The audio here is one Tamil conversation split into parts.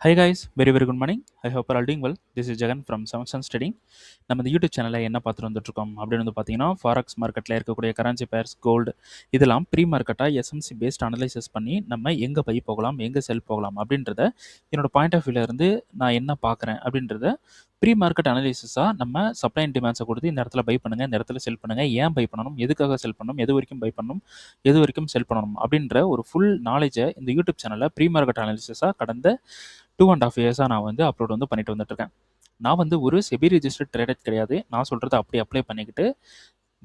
Hi guys, very good morning. I hope you are all doing well. This is Jagan from Seven Sun Trading. நம்ம இந்த யூடியூப் சேனலில் என்ன பார்த்துட்டு வந்துட்டுருக்கோம் அப்படின்னு வந்து பார்த்தீங்கன்னா ஃபாரக்ஸ் மார்க்கெட்டில் இருக்கக்கூடிய கரன்சி பேர்ஸ் கோல்டு இதெல்லாம் ப்ரீ மார்க்கெட்டாக எஸ்எம்சி பேஸ்ட் அனலைசிஸ் பண்ணி நம்ம எங்கே பை போகலாம் எங்கே செல் போகலாம் அப்படின்றத என்னோட பாயிண்ட் ஆஃப் வியூலேருந்து நான் என்ன பார்க்குறேன் அப்படின்றத ப்ரீ மார்க்கெட் அனலைசிஸாக நம்ம சப்ளை அண்ட் டிமாண்ட்ஸை கொடுத்து இந்த இடத்துல பை பண்ணுங்கள் இந்த இடத்துல செல் பண்ணுங்கள் ஏன் பை பண்ணணும் எதுக்காக செல் பண்ணணும் எது வரைக்கும் பை பண்ணணும் எது வரைக்கும் செல் பண்ணணும் அப்படின்ற ஒரு ஃபுல் நாலேஜை இந்த யூடியூப் சேனலில் ப்ரீ மார்க்கெட் அனலைசிஸாக கடந்த 2.5 இயர்ஸாக நான் வந்து அப்லோட் வந்து பண்ணிட்டு வந்துட்டுருக்கேன். நான் வந்து ஒரு செபி ரிஜிஸ்டர்ட் ட்ரேடர் கிடையாது. நான் சொல்கிறத அப்படியே அப்ளை பண்ணிக்கிட்டு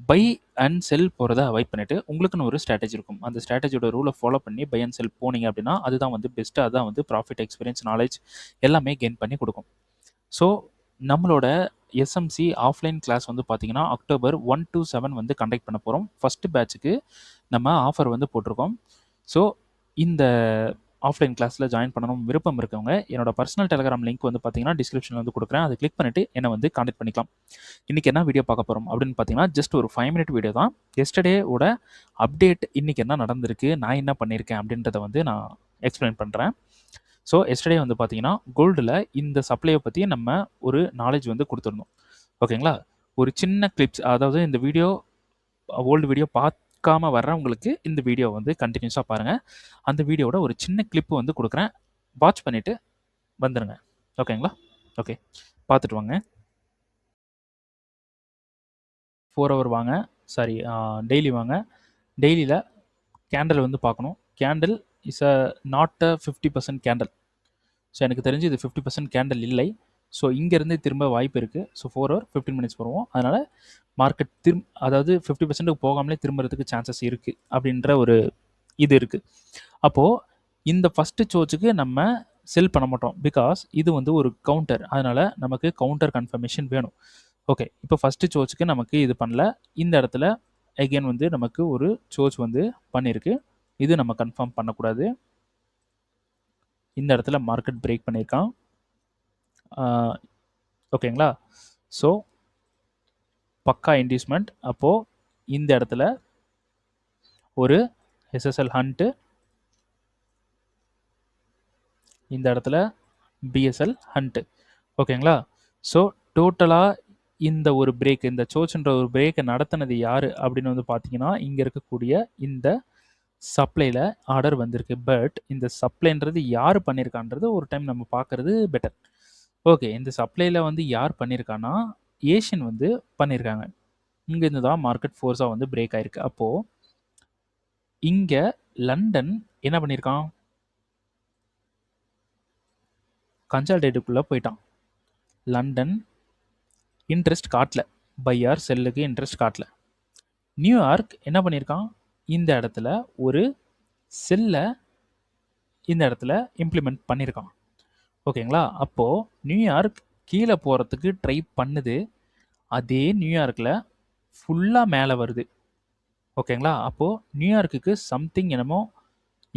பை அண்ட் செல் போகிறத அவாய்ட் பண்ணிவிட்டு உங்களுக்குன்னு ஒரு ஸ்ட்ராட்டஜி இருக்கும். அந்த ஸ்ட்ராட்டஜியோட ரூலை ஃபாலோ பண்ணி பை அண்ட் செல் போனீங்க அப்படின்னா அதுதான் வந்து பெஸ்ட்டு. அதுதான் வந்து ப்ராஃபிட், எக்ஸ்பீரியன்ஸ், நாலேஜ் எல்லாமே கெயின் பண்ணி கொடுக்கும். ஸோ நம்மளோட எஸ்எம்சி ஆஃப்லைன் கிளாஸ் வந்து பார்த்தீங்கன்னா October 1 to 7 வந்து கண்டக்ட் பண்ண போகிறோம். ஃபஸ்ட்டு பேட்சுக்கு நம்ம ஆஃபர் வந்து போட்டிருக்கோம். ஸோ இந்த ஆஃப்லைன் கிளாஸில் ஜாயின் பண்ணணும் விருப்பம் இருக்கவங்க என்னோட பர்சனல் டெலிகிராம் லிங்க் வந்து பார்த்தீங்கன்னா டிஸ்கிரிப்ஷனில் வந்து கொடுக்குறேன். அதை கிளிக் பண்ணிவிட்டு என்னை வந்து கான்டெக்ட் பண்ணிக்கலாம். இன்றைக்கி என்ன வீடியோ பார்க்க போகிறோம் அப்படின்னு பார்த்தீங்கன்னா ஜஸ்ட் ஒரு 5 minute வீடியோ தான். எஸ்டர்டேவோட அப்டேட் இன்றைக்கி என்ன நடந்திருக்கு, நான் என்ன பண்ணியிருக்கேன் அப்படின்றத வந்து நான் எக்ஸ்பிளைன் பண்ணுறேன். ஸோ எஸ்டர்டே வந்து பார்த்தீங்கன்னா கோல்டில் இந்த சப்ளையை பற்றி நம்ம ஒரு நாலேஜ் வந்து கொடுத்துருந்தோம். ஓகேங்களா, ஒரு சின்ன கிளிப்ஸ், அதாவது இந்த வீடியோ ஓல்டு வீடியோ பார்க்காம வர்றவங்களுக்கு இந்த வீடியோ வந்து கண்டினியூஸாக பாருங்கள். அந்த வீடியோட ஒரு சின்ன கிளிப்பு வந்து கொடுக்குறேன், வாட்ச் பண்ணிவிட்டு வந்துடுங்க. ஓகேங்களா, ஓகே பார்த்துட்டு வாங்க. 4 hour வாங்க, சாரி டெய்லி வாங்க. டெய்லியில் கேண்டில் வந்து பார்க்கணும். Candle is not a 50% candle. So எனக்கு தெரிஞ்சு இது 50% கேண்டில் இல்லை. ஸோ இங்கேருந்து திரும்ப வாய்ப்பு இருக்குது. ஸோ 4 hour 15 minutes வருவோம். அதனால் மார்க்கெட் அதாவது 50% போகாமலே திரும்புறதுக்கு சான்சஸ் இருக்குது அப்படின்ற ஒரு இது இருக்குது. அப்போது இந்த ஃபஸ்ட்டு சோச்சுக்கு நம்ம செல் பண்ண மாட்டோம், பிகாஸ் இது வந்து ஒரு கவுண்டர். அதனால் நமக்கு கவுண்டர் கன்ஃபர்மேஷன் வேணும். ஓகே, இப்போ ஃபஸ்ட்டு சோச்சுக்கு நமக்கு இது பண்ணல. இந்த இடத்துல அகெயின் வந்து நமக்கு ஒரு சோச் வந்து பண்ணியிருக்கு. இது நம்ம கன்ஃபார்ம் பண்ணக்கூடாது. இந்த இடத்துல மார்க்கெட் பிரேக் பண்ணியிருக்கான். ஓகேங்களா, ஸோ பக்கா இன்டியூஸ்மெண்ட். அப்போது இந்த இடத்துல ஒரு எஸ்எஸ்எல் ஹண்ட்டு, இந்த இடத்துல பிஎஸ்எல் ஹண்ட்டு. ஓகேங்களா, ஸோ டோட்டலாக இந்த ஒரு பிரேக், இந்த சோச்சுன்ற ஒரு பிரேக்கை நடத்தினது யார் அப்படின்னு வந்து பார்த்தீங்கன்னா இங்கே இருக்கக்கூடிய இந்த சப்ளையில் ஆர்டர் வந்திருக்கு. பட் இந்த சப்ளைன்றது யார் பண்ணியிருக்கான்றது ஒரு டைம் நம்ம பார்க்குறது பெட்டர். ஓகே, இந்த சப்ளையில் வந்து யார் பண்ணியிருக்கான்னா ஏஷியன் வந்து பண்ணியிருக்காங்க. இங்கேருந்து தான் மார்க்கெட் ஃபோர்ஸாக வந்து பிரேக் ஆகிருக்கு. அப்போது இங்கே லண்டன் என்ன பண்ணியிருக்கான், கன்சால்டேட்டுக்குள்ளே போயிட்டான். லண்டன் இன்ட்ரெஸ்ட் காட்டல, பையார் செல்லுக்கு இன்ட்ரெஸ்ட் காட்டல. நியூயார்க் என்ன பண்ணியிருக்கான், இந்த இடத்துல ஒரு செல்லை இந்த இடத்துல இம்ப்ளிமெண்ட் பண்ணியிருக்கான். ஓகேங்களா, அப்போது நியூயார்க் கீழே போகிறதுக்கு ட்ரை பண்ணுது, அதே நியூயார்க்கில் ஃபுல்லாக மேலே வருது. ஓகேங்களா, அப்போது நியூயார்க்குக்கு சம்திங் என்னமோ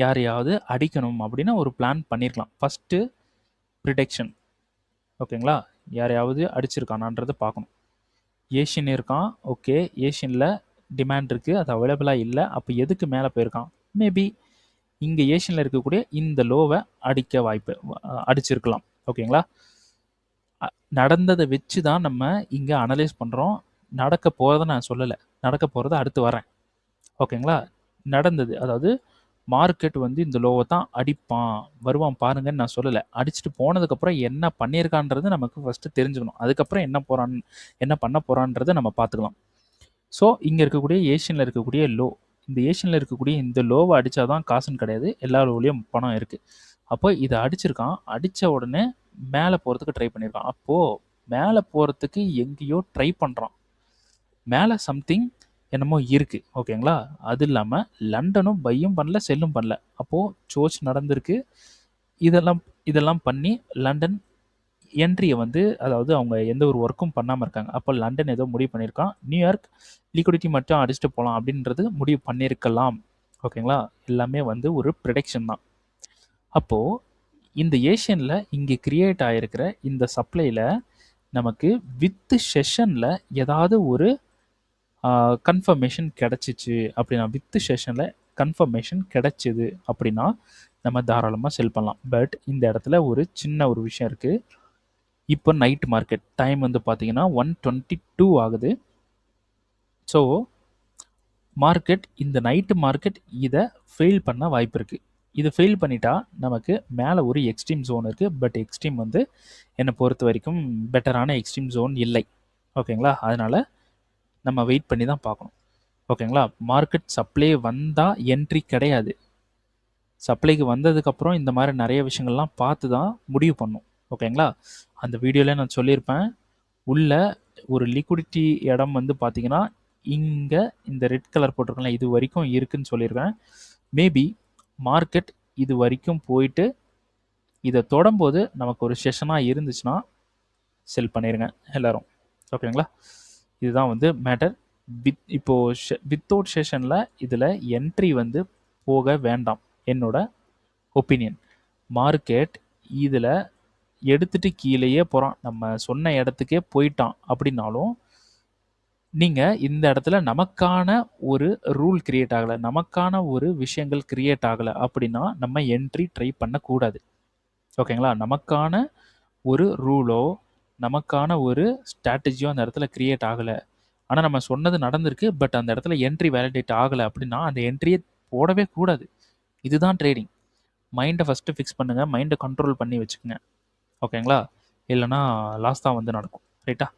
யாரையாவது அடிக்கணும் அப்படின்னு ஒரு பிளான் பண்ணியிருக்கலாம். ஃபஸ்ட்டு ப்ரிடெக்ஷன். ஓகேங்களா, யாரையாவது அடிச்சிருக்கானான்றதை பார்க்கணும். ஏஷியன் இருக்கான், ஓகே, ஏஷியனில் டிமாண்ட் இருக்குது, அது அவைலபிளாக இல்லை. அப்போ எதுக்கு மேலே போயிருக்கான், மேபி இங்கே ஏஷியனில் இருக்கக்கூடிய இந்த லோவை அடிச்சிருக்கலாம். ஓகேங்களா, நடந்ததை வச்சு தான் நம்ம இங்கே அனலைஸ் பண்ணுறோம். நடக்க போகிறத நான் சொல்லலை, நடக்க போகிறத அடுத்து வரேன். ஓகேங்களா, நடந்தது, அதாவது மார்க்கெட் வந்து இந்த லோவை தான் அடிப்பான் வருவான் பாருங்கன்னு நான் சொல்லலை. அடிச்சுட்டு போனதுக்கப்புறம் என்ன பண்ணியிருக்கான்றது நமக்கு ஃபஸ்ட்டு தெரிஞ்சுக்கணும். அதுக்கப்புறம் என்ன பண்ண போகிறான்றதை நம்ம பார்த்துக்கலாம். ஸோ இங்கே இருக்கக்கூடிய ஏஷியனில் இருக்கக்கூடிய லோ, இந்த ஏஷியனில் இருக்கக்கூடிய இந்த லோவை அடித்தா தான் காசுன்னு கிடையாது, எல்லா லோவிலையும் பணம் இருக்குது. அப்போ இதை அடிச்சிருக்கான், அடித்த உடனே மேலே போகிறதுக்கு ட்ரை பண்ணியிருக்கான். அப்போது மேலே போகிறதுக்கு எங்கேயோ ட்ரை பண்ணுறான், மேலே சம்திங் என்னமோ இருக்குது. ஓகேங்களா, அது இல்லாமல் லண்டனும் பையும் பண்ணல செல்லும் பண்ணல. அப்போது சோச் நடந்திருக்கு. இதெல்லாம் பண்ணி லண்டன் என்ட்ரியை வந்து, அதாவது அவங்க எந்த ஒரு ஒர்க்கும் பண்ணாமல் இருக்காங்க. அப்போ லண்டன் ஏதோ முடிவு பண்ணியிருக்கான், நியூயார்க் லிக்விடிட்டி மட்டும் அடிச்சுட்டு போகலாம் அப்படின்றது முடிவு பண்ணியிருக்கலாம். ஓகேங்களா, எல்லாமே வந்து ஒரு ப்ரிடிக்ஷன் தான். அப்போது இந்த ஏஷியனில் இங்கே கிரியேட் ஆகிருக்கிற இந்த சப்ளையில் நமக்கு வித்து செஷனில் ஏதாவது ஒரு கன்ஃபர்மேஷன் கிடச்சிச்சு அப்படின்னா, வித்து செஷனில் கன்ஃபர்மேஷன் கிடச்சிது அப்படின்னா நம்ம தாராளமாக செல் பண்ணலாம். பட் இந்த இடத்துல ஒரு சின்ன ஒரு விஷயம் இருக்குது. இப்போ நைட் மார்க்கெட் டைம் வந்து பார்த்தீங்கன்னா 1:22 ஆகுது. ஸோ மார்க்கெட் இந்த நைட்டு மார்க்கெட் இதை ஃபெயில் பண்ண வாய்ப்பு இருக்குது. இது ஃபெயில் பண்ணிட்டா நமக்கு மேலே ஒரு எக்ஸ்ட்ரீம் ஜோன் இருக்குது. பட் எக்ஸ்ட்ரீம் வந்து என்னை பொறுத்த வரைக்கும் பெட்டரான எக்ஸ்ட்ரீம் ஜோன் இல்லை. ஓகேங்களா? அதனால் நம்ம வெயிட் பண்ணி தான் பார்க்கணும். ஓகேங்களா? மார்க்கெட் சப்ளை வந்தால் என்ட்ரி கிடையாது. சப்ளைக்கு வந்ததுக்கப்புறம் இந்த மாதிரி நிறைய விஷயங்கள்லாம் பார்த்து தான் முடிவு பண்ணும். ஓகேங்களா? அந்த வீடியோவில் நான் சொல்லியிருப்பேன், உள்ள ஒரு லிக்விடிட்டி இடம் வந்து பார்த்தீங்கன்னா இங்கே இந்த ரெட் கலர் போட்டிருக்கல இது வரைக்கும் இருக்குன்னு சொல்லியிருக்கேன். மேபி மார்க்கெட் இது வரைக்கும் போயிட்டு இதை தொடும்போது நமக்கு ஒரு செஷனாக இருந்துச்சுன்னா செல் பண்ணிடுங்க எல்லோரும். ஓகேங்களா? இதுதான் வந்து மேட்டர். இப்போது வித்தவுட் செஷனில் இதில் என்ட்ரி வந்து போக வேண்டாம், என்னோட ஒப்பீனியன். மார்க்கெட் இதில் எடுத்துட்டு கீழேயே போகிறான், நம்ம சொன்ன இடத்துக்கே போயிட்டான் அப்படின்னாலும் நீங்கள் இந்த இடத்துல நமக்கான ஒரு ரூல் கிரியேட் ஆகலை, நமக்கான ஒரு விஷயங்கள் கிரியேட் ஆகலை அப்படின்னா நம்ம என்ட்ரி ட்ரை பண்ணக்கூடாது. ஓகேங்களா? நமக்கான ஒரு ரூலோ நமக்கான ஒரு ஸ்ட்ராட்டஜியோ அந்த இடத்துல கிரியேட் ஆகலை, ஆனால் நம்ம சொன்னது நடந்திருக்கு, பட் அந்த இடத்துல என்ட்ரி வேலிடேட் ஆகலை அப்படின்னா அந்த என்ட்ரியை போடவே கூடாது. இதுதான் ட்ரேடிங். மைண்டை ஃபஸ்ட்டு ஃபிக்ஸ் பண்ணுங்கள், மைண்டை கண்ட்ரோல் பண்ணி வச்சுக்கோங்க. ஓகேங்களா? இல்லைனா லாஸ் தான் வந்து நடக்கும். ரைட்டா?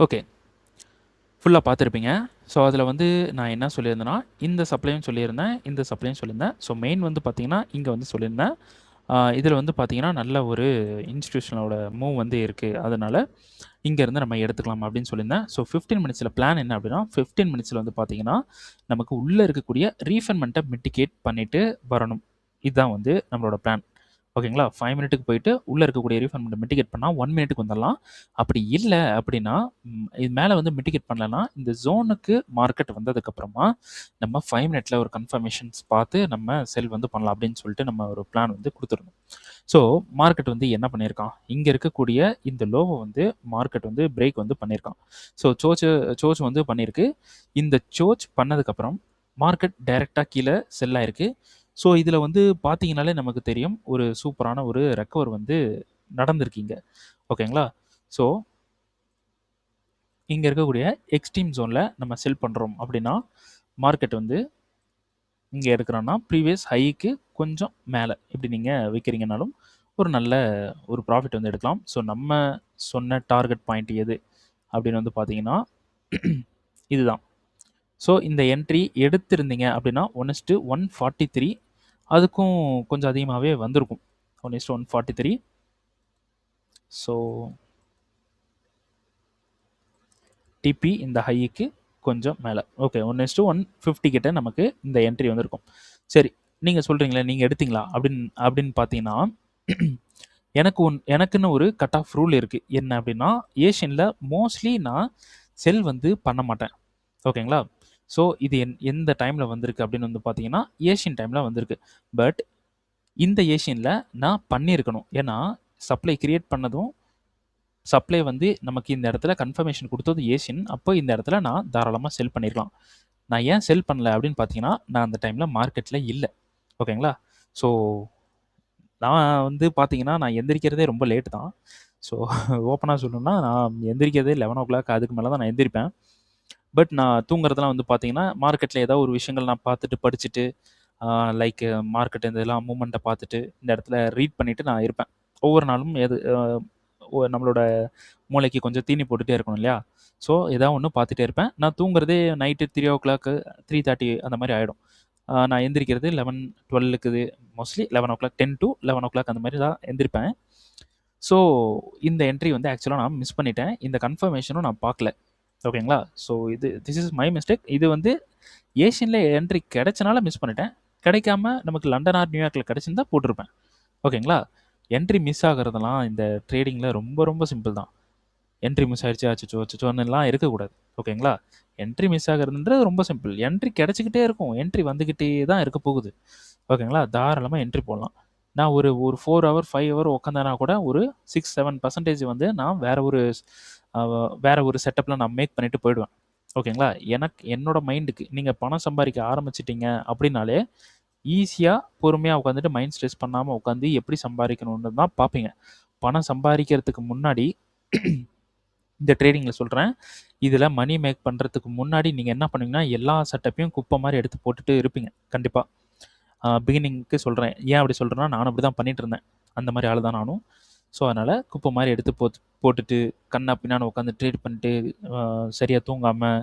ஓகே, ஃபுல்லாக பார்த்துருப்பீங்க. ஸோ அதில் வந்து நான் என்ன சொல்லியிருந்தேன்னா, இந்த சப்ளையும் சொல்லியிருந்தேன், இந்த சப்ளையும் சொல்லியிருந்தேன். ஸோ மெயின் வந்து பார்த்திங்கன்னா இங்கே வந்து சொல்லியிருந்தேன். இதில் வந்து பார்த்திங்கன்னா நல்ல ஒரு இன்ஸ்டியூஷனோட மூவ் வந்து இருக்குது, அதனால் இங்கேருந்து நம்ம எடுத்துக்கலாம் அப்படின்னு சொல்லியிருந்தேன். ஸோ 15 மினிட்ஸில் பிளான் என்ன அப்படின்னா, 15 மினிட்ஸில் வந்து பார்த்திங்கன்னா நமக்கு உள்ளே இருக்கக்கூடிய ரீஃபண்ட்மெண்ட்டை மிட்டிகேட் பண்ணிவிட்டு வரணும். இதுதான் வந்து நம்மளோட பிளான். ஓகேங்களா? 5 மினிட்டுக்கு போயிட்டு உள்ளே இருக்கக்கூடிய ரீஃபண்ட் மிட்டிகேட் பண்ணால் 1 மினிட்டுக்கு வந்துடலாம். அப்படி இல்லை அப்படின்னா இது மேலே வந்து மிட்டிகேட் பண்ணலன்னா இந்த ஜோனுக்கு மார்க்கெட் வந்ததுக்கப்புறமா நம்ம 5 மினிட்ல ஒரு கன்ஃபர்மேஷன்ஸ் பார்த்து நம்ம செல் வந்து பண்ணலாம் அப்படின்னு சொல்லிட்டு நம்ம ஒரு பிளான் வந்து கொடுத்துருந்தோம். ஸோ மார்க்கெட் வந்து என்ன பண்ணியிருக்கான், இங்கே இருக்கக்கூடிய இந்த லோவை வந்து மார்க்கெட் வந்து பிரேக் வந்து பண்ணியிருக்கான். ஸோ சோச் வந்து பண்ணியிருக்கு. இந்த சோச் பண்ணதுக்கப்புறம் மார்க்கெட் டைரெக்டாக கீழே செல் ஆயிருக்கு. ஸோ இதில் வந்து பார்த்தீங்கனாலே நமக்கு தெரியும், ஒரு சூப்பரான ஒரு ரெக்கவர் வந்து நடந்திருக்கீங்க. ஓகேங்களா? ஸோ இங்கே இருக்கக்கூடிய எக்ஸ்ட்ரீம் ஜோனில் நம்ம செல் பண்ணுறோம் அப்படின்னா மார்க்கெட் வந்து இங்கே எடுக்கிறோன்னா ப்ரீவியஸ் ஹைக்கு கொஞ்சம் மேலே இப்படி நீங்கள் விற்கிறீங்கனாலும் ஒரு நல்ல ஒரு ப்ராஃபிட் வந்து எடுக்கலாம். ஸோ நம்ம சொன்ன டார்கெட் பாயிண்ட் எது அப்படின்னு வந்து பார்த்தீங்கன்னா இதுதான். ஸோ இந்த என்ட்ரி எடுத்திருந்தீங்க அப்படின்னா 1:143 அதுக்கும் கொஞ்சம் அதிகமாகவே வந்திருக்கும். 1:143. ஸோ டிபி இந்த ஹைக்கு கொஞ்சம் மேலே. ஓகே, 1:150 கிட்ட நமக்கு இந்த என்ட்ரி வந்திருக்கும். சரி, நீங்கள் சொல்கிறீங்களே நீங்கள் எடுத்தீங்களா அப்படின்னு பார்த்தீங்கன்னா எனக்குன்னு ஒரு கட் ஆஃப் ரூல் இருக்குது. என்ன அப்படின்னா, ஏஷியனில் மோஸ்ட்லி நான் செல் வந்து பண்ண மாட்டேன். ஓகேங்களா? ஸோ இது எந்த டைமில் வந்திருக்கு அப்படின்னு வந்து பார்த்தீங்கன்னா ஏஷியன் டைமில் வந்திருக்கு. பட் இந்த ஏஷியனில் நான் பண்ணியிருக்கணும். ஏன்னா சப்ளை கிரியேட் பண்ணதும் சப்ளை வந்து நமக்கு இந்த இடத்துல கன்ஃபர்மேஷன் கொடுத்தது ஏஷியன். அப்போ இந்த இடத்துல நான் தாராளமாக செல் பண்ணியிருக்கலாம். நான் ஏன் செல் பண்ணல அப்படின்னு பார்த்தீங்கன்னா, நான் அந்த டைமில் மார்க்கெட்டில் இல்லை. ஓகேங்களா? ஸோ நான் வந்து பார்த்தீங்கன்னா நான் எந்திரிக்கிறதே ரொம்ப லேட்டு தான். ஸோ ஓப்பனாக சொல்லணும்னா நான் எந்திரிக்கிறதே 11:00 அதுக்கு மேலே தான் நான் எந்திரிப்பேன். பட் நான் தூங்குறதெல்லாம் வந்து பார்த்தீங்கன்னா மார்க்கெட்டில் ஏதோ ஒரு விஷயங்கள் நான் பார்த்துட்டு படிச்சுட்டு லைக் மார்க்கெட் இதெல்லாம் மூமெண்ட்டை பார்த்துட்டு இந்த இடத்துல ரீட் பண்ணிவிட்டு நான் இருப்பேன். ஒவ்வொரு நாளும் நம்மளோட மூளைக்கு கொஞ்சம் தீனி போட்டுகிட்டே இருக்கணும் இல்லையா? ஸோ ஏதாவது ஒன்று பார்த்துட்டே இருப்பேன். நான் தூங்குறதே நைட்டு 3:00 3:30 அந்த மாதிரி ஆகிடும். நான் எந்திரிக்கிறது 11, 12க்குது. மோஸ்ட்லி 11:00 10 to 11:00 அந்த மாதிரி தான் எந்திரிப்பேன். ஸோ இந்த என்ட்ரி வந்து ஆக்சுவலாக நான் மிஸ் பண்ணிட்டேன். இந்த கன்ஃபர்மேஷனும் நான் பார்க்கல. ஓகேங்களா? So this is my mistake. இது வந்து ஏஷியனில் என்ட்ரி கிடைச்சனால மிஸ் பண்ணிட்டேன். கிடைக்காம நமக்கு லண்டன் ஆர் நியூயார்க்கில் கிடச்சிருந்தா போட்டிருப்பேன். ஓகேங்களா? என்ட்ரி மிஸ் ஆகிறதெல்லாம் இந்த ட்ரேடிங்கில் ரொம்ப ரொம்ப சிம்பிள் தான். என்ட்ரி மிஸ் ஆகிடுச்சு அச்சோன்னுலாம் இருக்கக்கூடாது. ஓகேங்களா? என்ட்ரி மிஸ் ஆகிறதுன்றது ரொம்ப சிம்பிள். என்ட்ரி கிடச்சிக்கிட்டே இருக்கும், என்ட்ரி வந்துக்கிட்டே தான் இருக்க போகுது. ஓகேங்களா? தாராளமாக என்ட்ரி போடலாம். நான் ஒரு 4 ஹவர் 5 ஹவர் உட்காந்தேன்னா கூட ஒரு 6-7% வந்து நான் வேற ஒரு செட்டப்பில் நான் மேக் பண்ணிட்டு போயிடுவேன். ஓகேங்களா? என்னோட மைண்டுக்கு நீங்கள் பணம் சம்பாதிக்க ஆரம்பிச்சிட்டிங்க அப்படின்னாலே ஈஸியாக பொறுமையாக உட்காந்துட்டு மைண்ட் ஸ்ட்ரெஸ் பண்ணாமல் உட்காந்து எப்படி சம்பாதிக்கணுன்னு தான் பார்ப்பீங்க. பணம் சம்பாதிக்கிறதுக்கு முன்னாடி இந்த ட்ரேடிங்கில் சொல்கிறேன், இதில் மணி மேக் பண்ணுறதுக்கு முன்னாடி நீங்கள் என்ன பண்ணுவீங்கன்னா எல்லா செட்டப்பையும் குப்பை மாதிரி எடுத்து போட்டுட்டு இருப்பீங்க கண்டிப்பாக. பிகினிங்க்கு சொல்கிறேன். ஏன் அப்படி சொல்கிறேன்னா, நானும் அப்படி தான் பண்ணிட்டு இருந்தேன். அந்த மாதிரி ஆள் தான் நானும். ஸோ அதனால் குப்பை மாதிரி எடுத்து போட்டுட்டு கண்ணா பின்னான்னு உட்காந்து ட்ரேட் பண்ணிட்டு சரியாக தூங்காமல்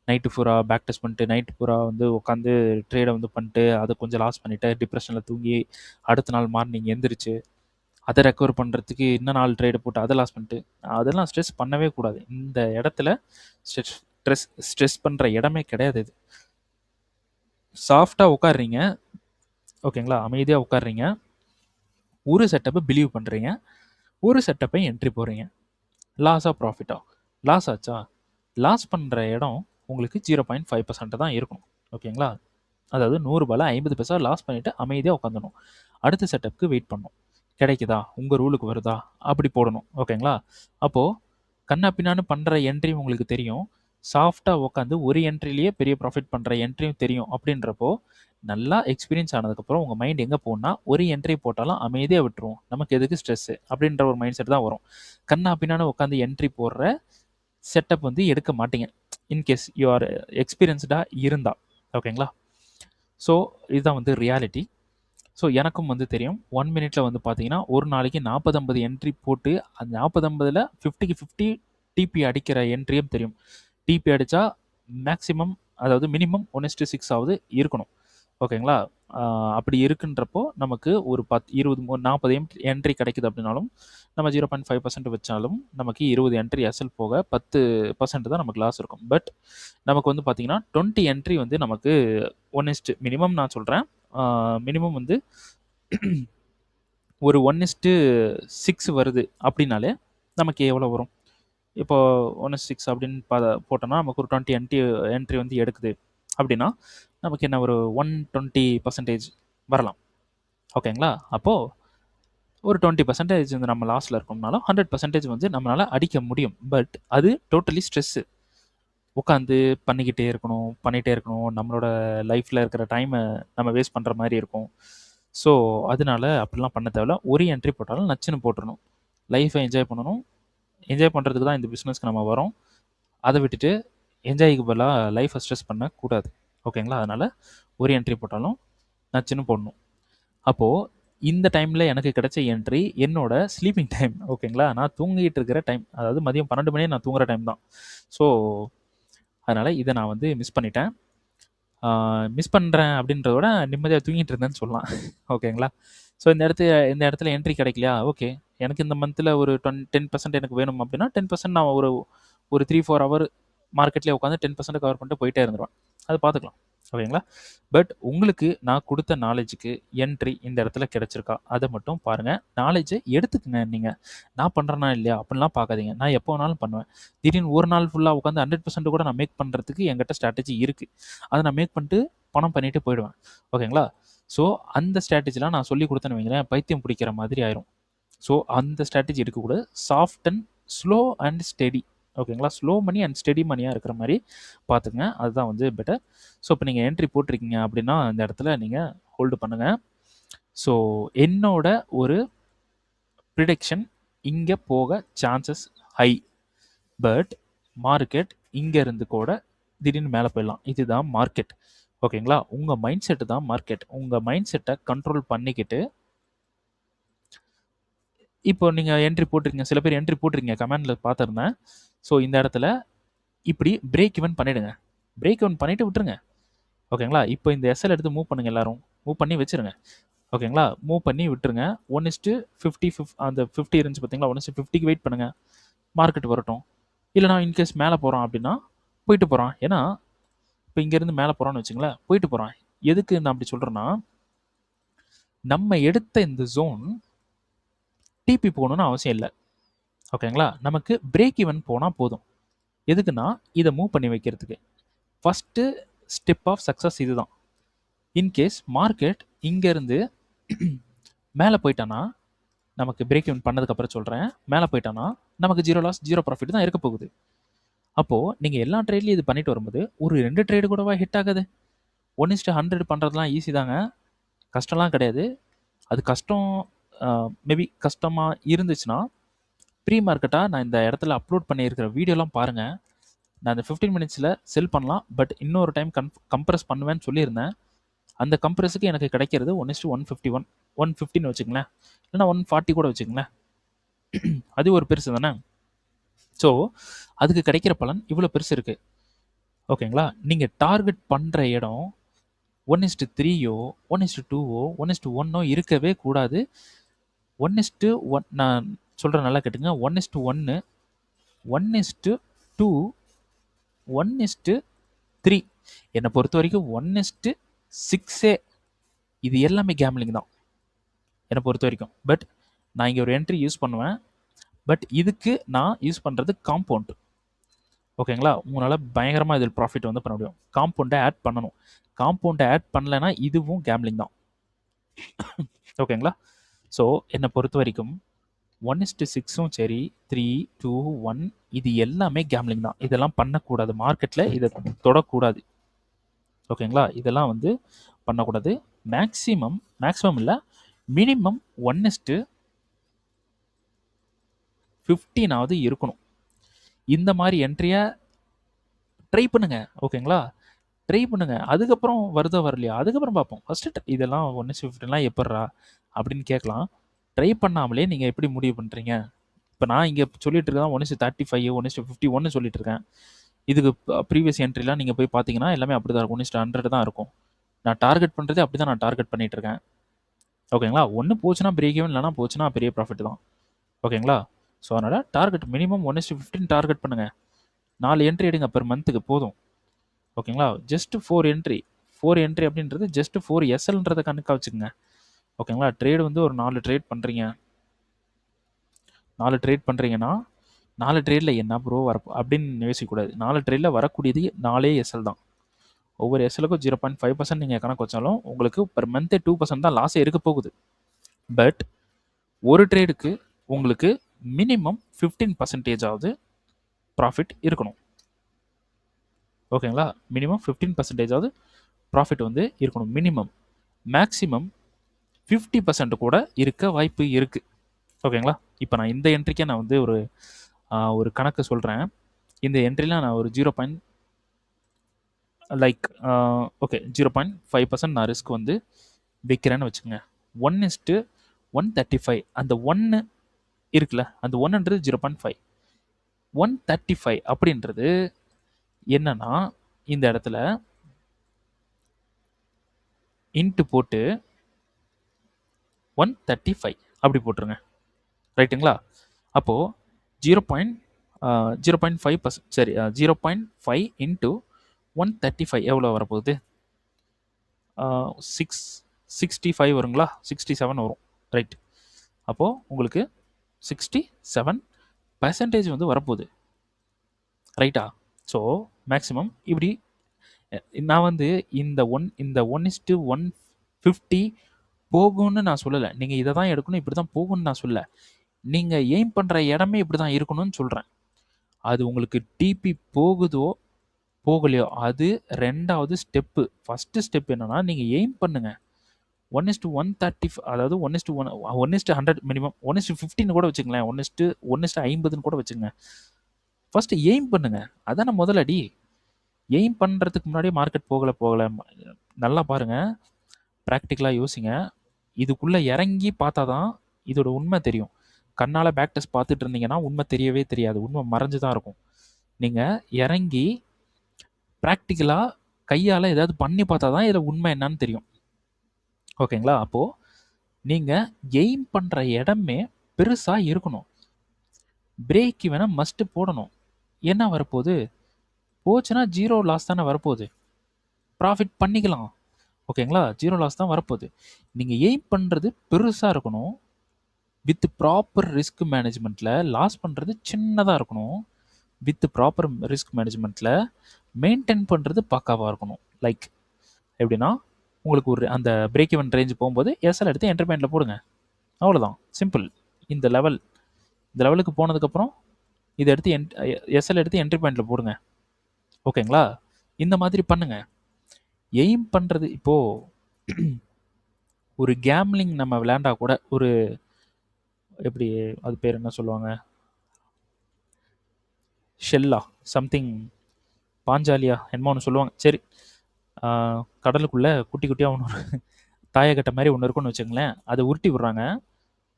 நைட்டு பூரா பேக் டெஸ்ட் பண்ணிட்டு நைட்டு பூரா வந்து உட்காந்து ட்ரேடை வந்து பண்ணிட்டு அதை கொஞ்சம் லாஸ் பண்ணிவிட்டு டிப்ரெஷனில் தூங்கி அடுத்த நாள் மார்னிங் எந்திரிச்சு அதை ரெக்கவர் பண்ணுறதுக்கு இன்னும் 4 ட்ரேடு போட்டு அதை லாஸ் பண்ணிட்டு அதெல்லாம் ஸ்ட்ரெஸ் பண்ணவே கூடாது. இந்த இடத்துல ஸ்ட்ரெஸ் பண்ணுற இடமே கிடையாது. இது சாஃப்டாக உட்காடுறீங்க, ஓகேங்களா, அமைதியாக உட்காடுறீங்க, ஒரு செட்டப்பை பிலீவ் பண்ணுறீங்க, ஒரு செட்டப்பை என்ட்ரி போடுறீங்க. லாஸாக ப்ராஃபிட்டா? லாஸ் ஆச்சா? லாஸ் பண்ணுற இடம் உங்களுக்கு 0.5% தான் இருக்கும், ஓகேங்களா. அதாவது 100 ரூபாயில் 50 பைசா லாஸ் பண்ணிவிட்டு அமைதியாக உட்காந்துடணும். அடுத்த செட்டப்புக்கு வெயிட் பண்ணணும். கிடைக்குதா, உங்கள் ரூலுக்கு வருதா, அப்படி போடணும், ஓகேங்களா. அப்போது கண்ணா பின்னான்னு பண்ணுற என்ட்ரி உங்களுக்கு தெரியும், சாஃப்டாக உட்காந்து ஒரு என்ட்ரிலேயே பெரிய ப்ராஃபிட் பண்ணுற என்ட்ரியும் தெரியும். அப்படின்றப்போ நல்லா எக்ஸ்பீரியன்ஸ் ஆனதுக்கப்புறம் உங்கள் மைண்ட் எங்கே போகணுன்னா, ஒரு என்ட்ரி போட்டாலும் அமைதியாக விட்டுருவோம், நமக்கு எதுக்கு ஸ்ட்ரெஸ்ஸு அப்படின்ற ஒரு மைண்ட் செட் தான் வரும். கண்ணா பின்னான்னு உட்காந்து என்ட்ரி போடுற செட்டப் வந்து எடுக்க மாட்டீங்க, இன்கேஸ் யூ ஆர் எக்ஸ்பீரியன்ஸ்டாக இருந்தால், ஓகேங்களா. ஸோ இதுதான் வந்து ரியாலிட்டி. ஸோ எனக்கும் வந்து தெரியும், 1 மினிட்ல வந்து பார்த்தீங்கன்னா ஒரு நாளைக்கு 40-50 என்ட்ரி போட்டு அந்த 40-50ல் 50க்கு 50 டிபி அடிக்கிற என்ட்ரியும் தெரியும். டிபி அடித்தா மேக்ஸிமம், அதாவது மினிமம் 1:6 ஆவது இருக்கணும், ஓகேங்களா. அப்படி இருக்குன்றப்போ நமக்கு ஒரு 40 என்ட்ரி கிடைக்குது அப்படின்னாலும் நம்ம 0.5% வச்சாலும் நமக்கு 20 என்ட்ரி எஸ்எல் போக 10% தான் நமக்கு லாஸ் இருக்கும். பட் நமக்கு வந்து பார்த்தீங்கன்னா 20 என்ட்ரி வந்து நமக்கு மினிமம் நான் சொல்கிறேன், மினிமம் வந்து ஒரு 1:6 வருது அப்படின்னாலே நமக்கு எவ்வளோ வரும்? இப்போ 1:6 அப்படின்னு போட்டோன்னா நமக்கு ஒரு 20 என்ட்ரி வந்து எடுக்குது அப்படின்னா நமக்கு என்ன ஒரு 120% வரலாம், ஓகேங்களா. அப்போது ஒரு 20% வந்து நம்ம லாஸில் இருக்கோம்னாலும் 100% வந்து நம்மளால் அடிக்க முடியும். பட் அது டோட்டலி ஸ்ட்ரெஸ்ஸு. உட்காந்து பண்ணிக்கிட்டே இருக்கணும், நம்மளோட லைஃப்பில் இருக்கிற டைமை நம்ம வேஸ்ட் பண்ணுற மாதிரி இருக்கும். ஸோ அதனால அப்படிலாம் பண்ண தேவையில்ல. ஒரு என்ட்ரி போட்டாலும் நச்சுன்னு போட்டுடணும். லைஃப்பை என்ஜாய் பண்ணணும். என்ஜாய் பண்ணுறதுக்கு தான் இந்த பிஸ்னஸ்க்கு நம்ம வரோம். அதை விட்டுட்டு என்ஜாய்க்கு பதிலாக லைஃப்பை ஸ்ட்ரெஸ் பண்ணக்கூடாது, ஓகேங்களா. அதனால் ஒரு என்ட்ரி போட்டாலும் நச்சுன்னு போடணும். அப்போது இந்த டைமில் எனக்கு கிடைச்ச என்ட்ரி என்னோட ஸ்லீப்பிங் டைம், ஓகேங்களா. நான் தூங்கிட்டு இருக்கிற டைம், அதாவது மதியம் 12 மணியே நான் தூங்குற டைம் தான். ஸோ அதனால் இதை நான் வந்து மிஸ் பண்ணிட்டேன். மிஸ் பண்ணுறேன் அப்படின்றத விட நிம்மதியாக தூங்கிட்டு இருந்தேன்னு சொல்லலாம், ஓகேங்களா. ஸோ இந்த இடத்துல என்ட்ரி கிடைக்கலையா, ஓகே, எனக்கு இந்த மந்தில் ஒரு 10% எனக்கு வேணும் அப்படின்னா 10% நான் ஒரு 3-4 ஹவர் மார்க்கெட்லேயே உட்காந்து 10% கவர் பண்ணிட்டு போயிட்டே இருந்துருவேன். அது பார்த்துக்கலாம், ஓகேங்களா. பட் உங்களுக்கு நான் கொடுத்த நாலேஜுக்கு என்ட்ரி இந்த இடத்துல கிடச்சிருக்கா அதை மட்டும் பாருங்கள். நாலேஜை எடுத்துக்கங்க. நீங்கள் நான் பண்ணுறேன்னா இல்லையா அப்படின்லாம் பார்க்காதீங்க. நான் எப்போ வேணாலும் பண்ணுவேன். திடீர்னு ஒரு நாள் ஃபுல்லாக உட்காந்து 100% கூட நான் மேக் பண்ணுறதுக்கு என்கிட்ட ஸ்ட்ராட்டஜி இருக்குது. அதை நான் மேக் பண்ணிட்டு பணம் பண்ணிட்டு போயிடுவேன், ஓகேங்களா. ஸோ அந்த ஸ்ட்ராட்டஜிலாம் நான் சொல்லி கொடுத்தேன்னு வைங்களேன், பைத்தியம் பிடிக்கிற மாதிரி ஆயிரும். ஸோ அந்த ஸ்ட்ராட்டஜி எடுக்கக்கூடாது. Soft and slow and steady, ஓகேங்களா. ஸ்லோ மணி அண்ட் ஸ்டெடி மணியாக இருக்கிற மாதிரி பார்த்துங்க, அதுதான் வந்து பெட்டர். ஸோ இப்போ நீங்கள் என்ட்ரி போட்டிருக்கீங்க அப்படின்னா இந்த இடத்துல நீங்கள் ஹோல்டு பண்ணுங்கள். ஸோ என்னோட ஒரு ப்ரிடிக்ஷன், இங்கே போக சான்சஸ் ஹை. பட் மார்க்கெட் இங்கேருந்து கூட திடீர்னு மேலே போயிடலாம். இதுதான் மார்க்கெட், ஓகேங்களா. உங்கள் மைண்ட் செட்டு தான் மார்க்கெட். உங்கள் மைண்ட் செட்டை கண்ட்ரோல் பண்ணிக்கிட்டு இப்போ நீங்கள் என்ட்ரி போட்டிருக்கீங்க, சில பேர் என்ட்ரி போட்டிருக்கீங்க, கமெண்டில் பார்த்துருந்தேன். ஸோ இந்த இடத்துல இப்படி பிரேக் ஈவன் பண்ணிவிடுங்க. பிரேக் ஈவன் பண்ணிவிட்டு விட்டுருங்க, ஓகேங்களா. இப்போ இந்த எஸ்எல் எடுத்து மூவ் பண்ணுங்கள், எல்லோரும் மூவ் பண்ணி வச்சுருங்க, ஓகேங்களா. மூவ் பண்ணி விட்டுருங்க. 1:50 அந்த 50 இருந்துச்சு பார்த்தீங்களா, 1:50க்கு வெயிட் பண்ணுங்கள், மார்க்கெட் வரட்டும். இல்லைனா இன்கேஸ் மேலே போகிறான் அப்படின்னா போயிட்டு போகிறான். ஏன்னா இப்போ இங்கேருந்து மேலே போகிறான்னு வச்சுங்களேன், போயிட்டு போகிறான். எதுக்கு நான் அப்படி சொல்கிறேன்னா, நம்ம எடுத்த இந்த ஜோன் டிபி போகணுன்னு அவசியம் இல்லை, ஓகேங்களா. நமக்கு பிரேக் ஈவன் போனால் போதும். எதுக்குன்னா இதை மூவ் பண்ணி வைக்கிறதுக்கு. ஃபஸ்ட்டு ஸ்டெப் ஆஃப் சக்ஸஸ் இது தான். இன்கேஸ் மார்க்கெட் இங்கேருந்து மேலே போயிட்டானா, நமக்கு பிரேக் ஈவன் பண்ணதுக்கப்புறம் சொல்கிறேன், மேலே போயிட்டானா நமக்கு 0 லாஸ் 0 ப்ராஃபிட் தான் இருக்க போகுது. அப்போது நீங்கள் எல்லா ட்ரேட்லையும் இது பண்ணிட்டு வரும்போது ஒரு 2 ட்ரேடு கூடவா ஹிட் ஆகுது? 1:100 பண்ணுறதுலாம் ஈஸி தாங்க. கஷ்டம்லாம் கிடையாது. அது கஷ்டம் மேபி கஷ்டமாக இருந்துச்சுன்னா ப்ரீ மார்க்கெட்டாக நான் இந்த இடத்துல அப்லோட் பண்ணியிருக்கிற வீடியோலாம் பாருங்கள். நான் அந்த 15 மினிட்ஸில் செல் பண்ணலாம். பட் இன்னொரு டைம் கம்ப்ரஸ் பண்ணுவேன்னு சொல்லியிருந்தேன். அந்த கம்ப்ரஸுக்கு எனக்கு கிடைக்கிறது 1:151 150ன்னு வச்சுங்களேன், இல்லைனா 140 கூட வச்சுங்களேன். அது ஒரு பெருசு தானே. ஸோ அதுக்கு கிடைக்கிற பலன் இவ்வளோ பெருசு இருக்குது. ஓகேங்களா. நீங்கள் டார்கெட் பண்ணுற இடம் 1:3யோ 1:2ஓ 1:1ஓ இருக்கவே கூடாது. 1:1 நான் சொல்கிறேன், நல்லா கேட்டுங்க. 1:1 1:2 1:3 என்னை பொறுத்த வரைக்கும் 1:6 இது எல்லாமே கேம்லிங் தான் என்னை பொறுத்த வரைக்கும். பட் நான் இங்கே ஒரு என்ட்ரி யூஸ் பண்ணுவேன். பட் இதுக்கு நான் யூஸ் பண்ணுறது காம்பவுண்ட். ஓகேங்களா. உங்களால் பயங்கரமாக இதில் ப்ராஃபிட் வந்து பண்ண முடியும். காம்பவுண்டை ஆட் பண்ணணும். காம்பவுண்டை ஆட் பண்ணலைன்னா இதுவும் கேம்லிங் தான். ஓகேங்களா. ஸோ என்னை பொறுத்த வரைக்கும் 1:6ம் சரி, 3, 2, 1 இது எல்லாமே கேம்லிங் தான். இதெல்லாம் பண்ணக்கூடாது. மார்க்கெட்டில் இதை தொடக்கூடாது. ஓகேங்களா. இதெல்லாம் வந்து பண்ணக்கூடாது. மேக்ஸிமம் இல்லை, மினிமம் 1:15 இருக்கணும். இந்த மாதிரி என்ட்ரியை ட்ரை பண்ணுங்க. ஓகேங்களா. ட்ரை பண்ணுங்க. அதுக்கப்புறம் வருதா வரலையா அதுக்கப்புறம் பார்ப்போம். ஃபஸ்ட்டு இதெல்லாம் 1:15 எப்பட்றா அப்படின்னு கேட்கலாம். ட்ரை பண்ணாமலே நீங்கள் எப்படி முடிவு பண்ணுறீங்க? இப்போ நான் இங்கே சொல்லிட்டு இருக்கேன் 1:35 1:51 சொல்லிட்டு இருக்கேன். இதுக்கு ப்ரீவியஸ் என்ட்ரிலாம் நீங்கள் போய் பார்த்தீங்கன்னா எல்லாமே அப்படி தான் இருக்கும். 1:100 தான் இருக்கும். நான் டார்கெட் பண்ணுறதே அப்படி தான் நான் டார்கெட் பண்ணிட்டு இருக்கேன். ஓகேங்களா. ஒன்று போச்சுன்னா பிரேக் ஈவன், இல்லைனா போச்சுன்னா பெரிய ப்ராஃபிட் தான். ஓகேங்களா. ஸோ அதனால் டார்கெட் மினிமம் 1:15 டார்கெட் பண்ணுங்கள். 4 என்ட்ரி எடுங்க பெர் மந்த்துக்கு போதும். ஓகேங்களா. ஜஸ்ட் 4 என்ட்ரி அப்படின்றது ஜஸ்ட் 4 எஸ்எல்ன்றதை கணக்காக வச்சுக்கோங்க. ஓகேங்களா. ட்ரேடு வந்து ஒரு 4 ட்ரேட் பண்ணுறீங்க. 4 ட்ரேட் பண்ணுறீங்கன்னா 4 ட்ரேடில் என்ன ப்ரோ அப்படின்னு யோசிக்கக்கூடாது. 4 ட்ரேடில் வரக்கூடியது 4 எஸ்எல் தான். ஒவ்வொரு எஸ்எலுக்கும் 0.5% நீங்கள் கணக்கு வச்சாலும் உங்களுக்கு பெர் மந்த்தே 2% தான் லாஸே இருக்க போகுது. பட் ஒரு ட்ரேடுக்கு உங்களுக்கு மினிமம் 15% ப்ராஃபிட் இருக்கணும். ஓகேங்களா. மினிமம் 15% ப்ராஃபிட் வந்து இருக்கணும். மினிமம். மேக்ஸிமம் 50% கூட இருக்க வாய்ப்பு இருக்குது. ஓகேங்களா. இப்போ நான் இந்த என்ட்ரிக்கே நான் வந்து ஒரு கணக்கு சொல்கிறேன். இந்த என்ட்ரியில் நான் ஒரு 0.5% நான் ரிஸ்க் வந்து வைக்கிறேன்னு வச்சுக்கோங்க. 1:135 அந்த 1 இருக்குல்ல, அந்த 1ன்றது 0.5. 135 அப்படின்றது என்னன்னா இந்த இடத்துல இன்ட்டு போட்டு 135 அப்படி போட்டுருங்க. ரைட்டுங்களா. அப்போது 0.5% சரி 0.5 இன்ட்டு 135 எவ்வளோ வரப்போகுது? 665 வருங்களா, 67 வரும். ரைட். அப்போது உங்களுக்கு 67% வந்து வரப்போகுது. ரைட்டா. ஸோ மேக்ஸிமம் இப்படி நான் வந்து இந்த 1:150 போகும்னு நான் சொல்லலை. நீங்கள் இதை தான் எடுக்கணும், இப்படி தான் போகும்னு நான் சொல்லலை. நீங்கள் எய்ம் பண்ணுற இடமே இப்படி தான் இருக்கணும்னு சொல்கிறேன். அது உங்களுக்கு டிபி போகுதோ போகலையோ அது 2வது ஸ்டெப்பு. ஃபஸ்ட்டு ஸ்டெப் என்னென்னா நீங்கள் எய்ம் பண்ணுங்கள். 1:130 அதாவது 1:100 மினிமம் 1:15 கூட வச்சுங்களேன். 1:50 கூட வச்சுங்க. ஃபஸ்ட்டு எய்ம் பண்ணுங்கள். அதான முதலடி. எய்ம் பண்ணுறதுக்கு முன்னாடியே மார்க்கெட் போகலை நல்லா பாருங்கள். ப்ராக்டிக்கலாக யோசிங்க. இதுக்குள்ளே இறங்கி பார்த்தா தான் இதோட உண்மை தெரியும். கண்ணால் பேக் டெஸ்ட் பார்த்துட்டு இருந்தீங்கன்னா உண்மை தெரியவே தெரியாது. உண்மை மறைஞ்சு தான் இருக்கும். நீங்கள் இறங்கி ப்ராக்டிக்கலாக கையால் ஏதாவது பண்ணி பார்த்தா தான் இதில் உண்மை என்னன்னு தெரியும். ஓகேங்களா. அப்போது நீங்கள் எய்ம் பண்ணுற இடமே பெருசாக இருக்கணும். பிரேக் வேணால் மஸ்ட்டு போடணும். என்ன வரப்போகுது? போச்சுன்னா 0 லாஸ் தானே வரப்போகுது. ப்ராஃபிட் பண்ணிக்கலாம். ஓகேங்களா. 0 லாஸ் தான் வரப்போகுது. நீங்கள் எய்ம் பண்ணுறது பெருசாக இருக்கணும். வித் ப்ராப்பர் ரிஸ்க் மேனேஜ்மெண்ட்டில் லாஸ் பண்ணுறது சின்னதாக இருக்கணும். வித் ப்ராப்பர் ரிஸ்க் மேனேஜ்மெண்ட்டில் மெயின்டைன் பண்ணுறது பக்காவாக இருக்கணும். லைக் எப்படின்னா உங்களுக்கு ஒரு அந்த பிரேக் ஈவன் ரேஞ்ச் போகும்போது எஸ்எல் எடுத்து என்ட்ரி பாயிண்டில் போடுங்க. அவ்வளோதான், சிம்பிள். இந்த லெவலுக்கு போனதுக்கப்புறம் இதை எடுத்து எஸ்எல் எடுத்து என்ட்ரி பாயிண்டில் போடுங்க. ஓகேங்களா. இந்த மாதிரி பண்ணுங்கள். எய்ம் பண்ணுறது இப்போது ஒரு கேம்லிங் நம்ம விளையாண்டா கூட ஒரு எப்படி அது பேர் என்ன சொல்லுவாங்க, ஷெல்லா சம்திங், பாஞ்சாலியா என்னமோ ஒன்று சொல்லுவாங்க. சரி, கடலுக்குள்ளே குட்டி குட்டியாக ஒன்று தாயக்கட்டை மாதிரி ஒன்று இருக்குன்னு வச்சுங்களேன். அதை உருட்டி விடுறாங்க.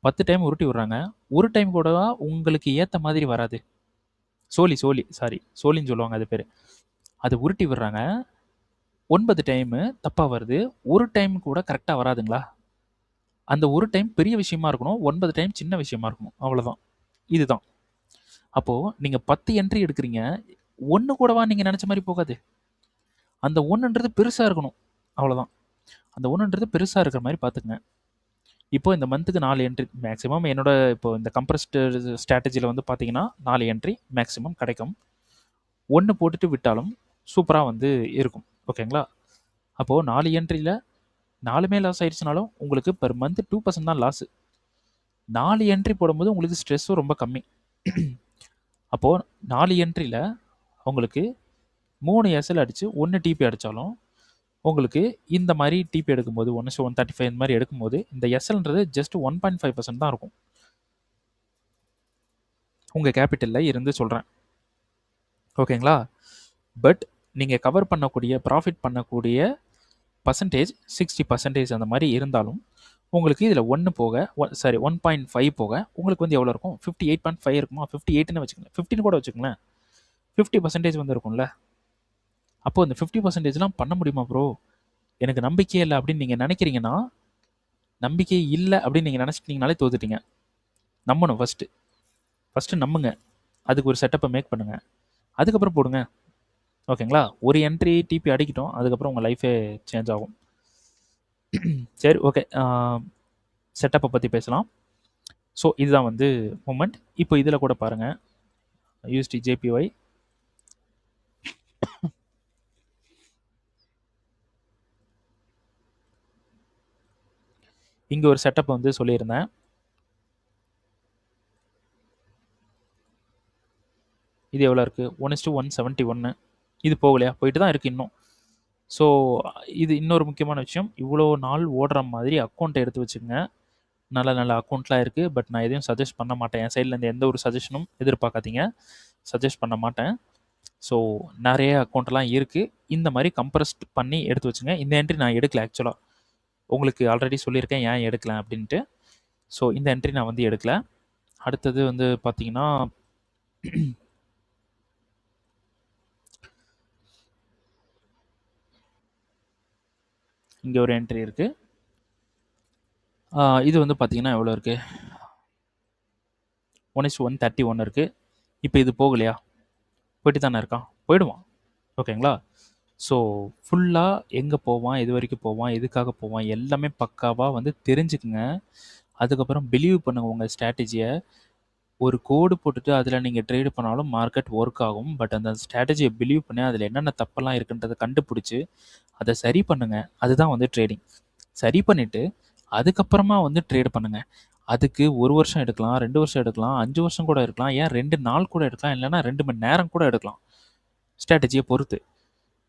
10 டைம் உருட்டி விடுறாங்க. ஒரு டைம் கூடவா உங்களுக்கு ஏற்ற மாதிரி வராது. சோலின்னு சொல்லுவாங்க அது பேர். அதை உருட்டி விடுறாங்க. 9 டைமு தப்பாக வருது. ஒரு டைம் கூட கரெக்டாக வராதுங்களா? அந்த ஒரு டைம் பெரிய விஷயமா இருக்கணும், 9 டைம் சின்ன விஷயமா இருக்கணும். அவ்வளோதான். இதுதான். அப்போது நீங்கள் 10 என்ட்ரி எடுக்கிறீங்க, ஒன்று கூடவா நீங்கள் நினச்ச மாதிரி போகாது. அந்த ஒன்றுன்றது பெருசாக இருக்கணும். அவ்வளோதான். அந்த ஒன்றுன்றது பெருசாக இருக்கிற மாதிரி பார்த்துக்குங்க. இப்போ இந்த மந்த்துக்கு 4 என்ட்ரி மேக்ஸிமம் என்னோட இப்போ இந்த கம்ப்ரஸ்டு ஸ்ட்ராட்டஜியில் வந்து பார்த்தீங்கன்னா 4 என்ட்ரி மேக்ஸிமம் கிடைக்கும். 1 போட்டுட்டு விட்டாலும் சூப்பராக வந்து இருக்கும். ஓகேங்களா? அப்போது 4 என்ட்ரியில் 4மே லாஸ் ஆயிடுச்சுனாலும் உங்களுக்கு பெர் மந்த் 2% தான் லாஸு. 4 என்ட்ரி போடும்போது உங்களுக்கு ஸ்ட்ரெஸ்ஸும் ரொம்ப கம்மி. அப்போது 4 என்ட்ரியில் உங்களுக்கு 3 எஸ்எல் அடித்து 1 டிபி அடித்தாலும் உங்களுக்கு இந்த மாதிரி டிபி எடுக்கும்போது 1:135 இந்த மாதிரி எடுக்கும்போது இந்த எஸ்எல்ன்றது ஜஸ்ட் 1.5% தான் இருக்கும். உங்கள் கேபிட்டலில் இருந்து சொல்கிறேன். ஓகேங்களா? பட் நீங்கள் கவர் பண்ணக்கூடிய ப்ராஃபிட் பண்ணக்கூடிய பர்சன்டேஜ் 60% அந்த மாதிரி இருந்தாலும் உங்களுக்கு இதில் 1.5 போக உங்களுக்கு வந்து எவ்வளோ இருக்கும்? 58.5 இருக்குமா? 58ன்னு வச்சுக்கோங்களேன், 15 கூட வச்சுக்கோங்களேன், 50% வந்து இருக்கும்ல. அப்போது இந்த 50%லாம் பண்ண முடியுமா ப்ரோ? எனக்கு நம்பிக்கையே இல்லை அப்படின்னு நீங்கள் நினைக்கிறீங்கன்னா, நம்பிக்கை இல்லை அப்படின்னு நீங்கள் நினச்சிட்டிங்கனாலே தோத்துட்டீங்க. நம்பணும் ஃபஸ்ட்டு நம்புங்க. அதுக்கு ஒரு செட்டப்பை மேக் பண்ணுங்கள், அதுக்கப்புறம் போடுங்க. ஓகேங்களா? ஒரு என்ட்ரி டிபி அடிக்கிட்டோம், அதுக்கப்புறம் உங்கள் லைஃபே சேஞ்ச் ஆகும். சரி, ஓகே. செட்டப்பை பற்றி பேசலாம். ஸோ இதுதான் வந்து மூமெண்ட். இப்போ இதில் கூட பாருங்கள், யூஎஸ்டி ஜேபிஒய் இங்கே ஒரு செட்டப் வந்து சொல்லியிருந்தேன். இது எவ்வளோ இருக்குது? 1:171. இது போகலையா? போயிட்டு தான் இருக்குது இன்னும். ஸோ இது இன்னொரு முக்கியமான விஷயம், இவ்வளோ நாள் ஓடுற மாதிரி அக்கௌண்ட்டை எடுத்து வச்சுக்கோங்க. நல்ல நல்ல அக்கௌண்ட்லாம் இருக்குது. பட் நான் எதையும் சஜஸ்ட் பண்ண மாட்டேன். என் சைட்லேருந்து எந்த ஒரு சஜஷனும் எதிர்பார்க்காதீங்க. சஜஸ்ட் பண்ண மாட்டேன். ஸோ நிறைய அக்கௌண்ட்லாம் இருக்குது. இந்த மாதிரி கம்ப்ரஸ்ட் பண்ணி எடுத்து வச்சுங்க. இந்த என்ட்ரி நான் எடுக்கல ஆக்சுவலாக. உங்களுக்கு ஆல்ரெடி சொல்லியிருக்கேன் ஏன் எடுக்கல அப்படின்ட்டு. ஸோ இந்த என்ட்ரி நான் வந்து எடுக்கல. அடுத்தது வந்து பார்த்தீங்கன்னா இங்கே ஒரு என்ட்ரி இருக்குது. இது வந்து பார்த்தீங்கன்னா எவ்வளோ இருக்குது? 1:131 இருக்குது. இப்போ இது போகலையா? போயிட்டு தானே இருக்கான், போயிடுவான். ஓகேங்களா? ஸோ ஃபுல்லாக எங்கே போவான், எது வரைக்கும் போவான், எதுக்காக போவான், எல்லாமே பக்காவாக வந்து தெரிஞ்சுக்குங்க. அதுக்கப்புறம் பிலீவ் பண்ணுங்கள் உங்கள் ஸ்ட்ராட்டஜியை. ஒரு கோடு போட்டுட்டு அதில் நீங்கள் ட்ரேடு பண்ணாலும் மார்க்கெட் ஒர்க் ஆகும். பட் அந்த ஸ்ட்ராட்டஜியை பிலீவ் பண்ணி அதில் என்னென்ன தப்பெல்லாம் இருக்குன்றதை கண்டுபிடிச்சி அதை சரி பண்ணுங்கள். அதுதான் வந்து ட்ரேடிங். சரி பண்ணிவிட்டு அதுக்கப்புறமா வந்து ட்ரேடு பண்ணுங்கள். அதுக்கு 1 வருஷம் எடுக்கலாம், 2 வருஷம் எடுக்கலாம், 5 வருஷம் கூட இருக்கலாம், ஏன் 2 நாள் கூட எடுக்கலாம், இல்லைனா 2 மணி நேரம் கூட எடுக்கலாம், ஸ்ட்ராட்டஜியை பொறுத்து,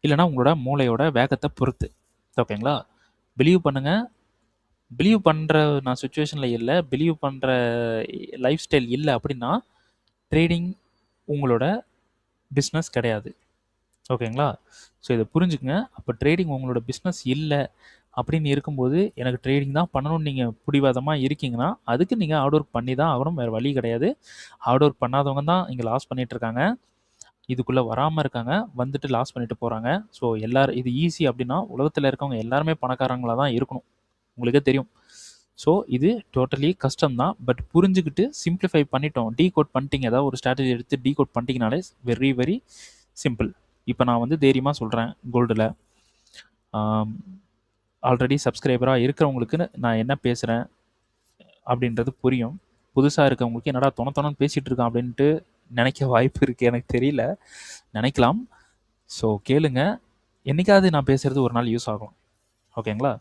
இல்லைனா உங்களோட மூளையோட வேகத்தை பொறுத்து. ஓகேங்களா? பிலீவ் பண்ணுங்கள். பிலீவ் பண்ணுற நான் சுச்சுவேஷனில் இல்லை, பிலீவ் பண்ணுற லைஃப் ஸ்டைல் இல்லை அப்படின்னா ட்ரேடிங் உங்களோட பிஸ்னஸ் கிடையாது. ஓகேங்களா? ஸோ இதை புரிஞ்சுக்குங்க. அப்போ ட்ரேடிங் உங்களோட பிஸ்னஸ் இல்லை அப்படின்னு இருக்கும்போது எனக்கு ட்ரேடிங் தான் பண்ணணும்னு நீங்கள் பிடிவாதமாக இருக்கீங்கன்னா அதுக்கு நீங்கள் ஹார்ட் ஒர்க் பண்ணி தான் ஆகணும், வேறு வழி கிடையாது. ஹார்ட் ஒர்க் பண்ணாதவங்க தான் இங்கே லாஸ் பண்ணிகிட்ருக்காங்க, இதுக்குள்ளே வராமல் இருக்காங்க, வந்துட்டு லாஸ் பண்ணிட்டு போகிறாங்க. ஸோ எல்லோரும் இது ஈஸி அப்படின்னா உலகத்தில் இருக்கவங்க எல்லாருமே பணக்காரங்களாக தான் இருக்கணும், உங்களுக்கே தெரியும். ஸோ இது டோட்டலி கஷ்டம் தான். பட் புரிஞ்சுக்கிட்டு சிம்பிளிஃபை பண்ணிட்டோம், டீகோட் பண்ணிட்டீங்க, ஏதாவது ஒரு ஸ்ட்ராட்டஜி எடுத்து டீகோட் பண்ணிட்டீங்கனாலே வெரி வெரி சிம்பிள். இப்போ நான் வந்து தைரியமாக சொல்கிறேன், கோல்டில் ஆல்ரெடி சப்ஸ்கிரைபராக இருக்கிறவங்களுக்கு நான் என்ன பேசுகிறேன் அப்படின்றது புரியும். புதுசாக இருக்கவங்களுக்கு என்னடா தொணன்னு பேசிகிட்டு இருக்கான் அப்படின்ட்டு நினைக்க வாய்ப்பு இருக்குது, எனக்கு தெரியல, நினைக்கலாம். ஸோ கேளுங்க, என்றைக்காவது நான் பேசுகிறது ஒரு நாள் யூஸ் ஆகும். ஓகேங்களா?